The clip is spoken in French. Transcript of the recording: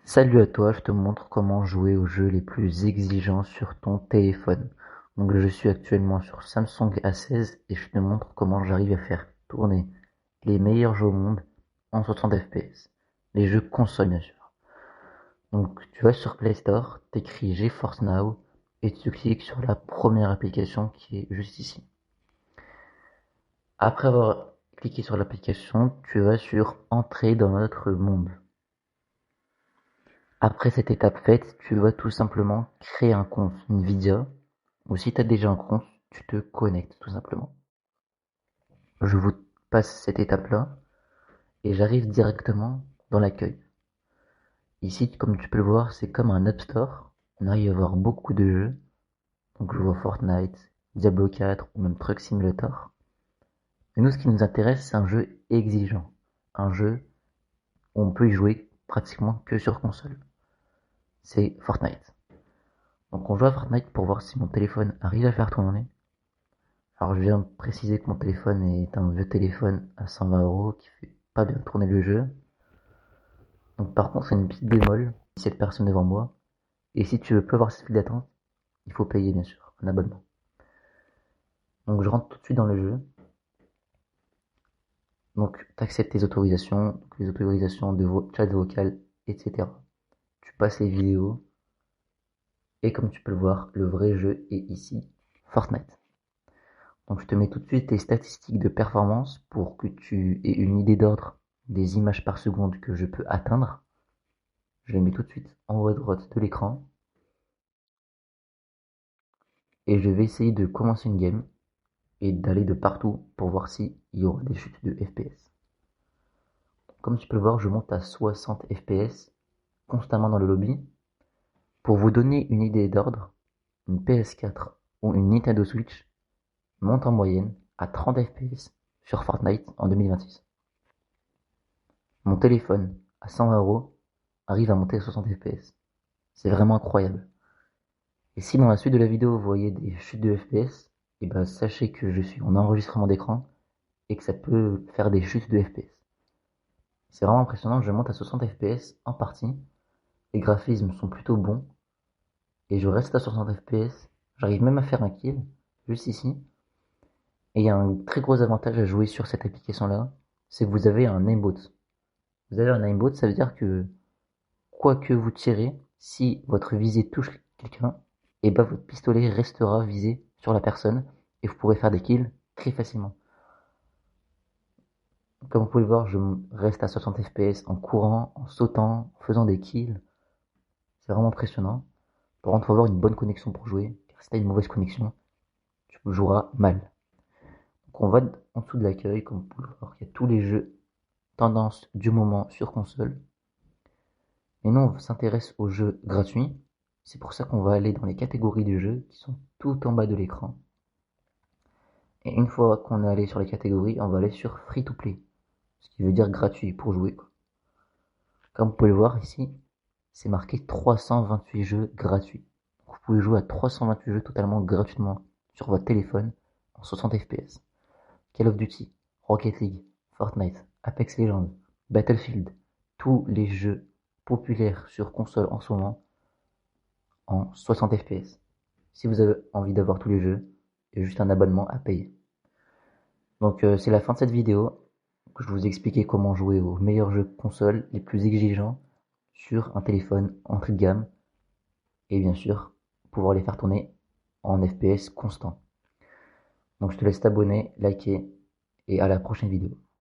Salut à toi, je te montre comment jouer aux jeux les plus exigeants sur ton téléphone. Donc je suis actuellement sur Samsung A16 et je te montre comment j'arrive à faire tourner les meilleurs jeux au monde en 60 fps. Les jeux console bien sûr. Donc tu vas sur Play Store, t'écris GeForce Now et tu cliques sur la première application qui est juste ici. Après avoir cliqué sur l'application, tu vas sur Entrer dans notre monde. Après cette étape faite, tu vas tout simplement créer un compte Nvidia, ou si tu as déjà un compte, tu te connectes tout simplement. Je vous passe cette étape-là et j'arrive directement dans l'accueil. Ici, comme tu peux le voir, c'est comme un App Store. On arrive à voir beaucoup de jeux. Donc je vois Fortnite, Diablo 4 ou même Truck Simulator. Et nous, ce qui nous intéresse, c'est un jeu exigeant. Un jeu où on peut y jouer pratiquement que sur console. C'est Fortnite. Donc on joue à Fortnite pour voir si mon téléphone arrive à faire tourner. Alors je viens de préciser que mon téléphone est un vieux téléphone à 120 € qui fait pas bien tourner le jeu. Donc par contre c'est une petite bémol, si cette personne devant moi. Et si tu veux pas avoir cette file d'attente, il faut payer bien sûr, un abonnement. Donc je rentre tout de suite dans le jeu. Donc tu acceptes tes autorisations, donc les autorisations de chat vocal, etc. Tu passes les vidéos. Et comme tu peux le voir, le vrai jeu est ici, Fortnite. Donc je te mets tout de suite tes statistiques de performance pour que tu aies une idée d'ordre des images par seconde que je peux atteindre. Je les mets tout de suite en haut à droite de l'écran. Et je vais essayer de commencer une game et d'aller de partout pour voir s'il y aura des chutes de FPS. Comme tu peux le voir, je monte à 60 FPS constamment dans le lobby. Pour vous donner une idée d'ordre, une PS4 ou une Nintendo Switch monte en moyenne à 30 FPS sur Fortnite en 2026. Mon téléphone à 120 € arrive à monter à 60 FPS. C'est vraiment incroyable. Et si dans la suite de la vidéo vous voyez des chutes de FPS, et ben sachez que je suis en enregistrement d'écran et que ça peut faire des chutes de FPS. C'est vraiment impressionnant, je monte à 60 FPS en partie, les graphismes sont plutôt bons et je reste à 60 FPS, j'arrive même à faire un kill juste ici. Et il y a un très gros avantage à jouer sur cette application là, c'est que vous avez un aimbot. Vous avez un aimbot, ça veut dire que quoi que vous tirez, si votre visée touche quelqu'un, et ben votre pistolet restera visé sur la personne et vous pourrez faire des kills très facilement. Comme vous pouvez le voir, je reste à 60 FPS en courant, en sautant, en faisant des kills. C'est vraiment impressionnant. Par contre, il faut avoir une bonne connexion pour jouer, car si tu as une mauvaise connexion, tu joueras mal. Donc on va en dessous de l'accueil, comme vous pouvez le voir, il y a tous les jeux tendance du moment sur console. Et nous, on s'intéresse aux jeux gratuits. C'est pour ça qu'on va aller dans les catégories du jeu qui sont tout en bas de l'écran. Et une fois qu'on est allé sur les catégories, on va aller sur Free to Play, ce qui veut dire gratuit pour jouer, quoi. Comme vous pouvez le voir ici, c'est marqué 328 jeux gratuits. Vous pouvez jouer à 328 jeux totalement gratuitement sur votre téléphone en 60 fps. Call of Duty, Rocket League, Fortnite, Apex Legends, Battlefield, tous les jeux populaires sur console en ce moment en 60 fps. Si vous avez envie d'avoir tous les jeux, il y a juste un abonnement à payer. Donc c'est la fin de cette vidéo. Je vous ai expliqué comment jouer aux meilleurs jeux console, les plus exigeants, sur un téléphone entrée de gamme, et bien sûr, pouvoir les faire tourner en FPS constant. Donc je te laisse t'abonner, liker, et à la prochaine vidéo.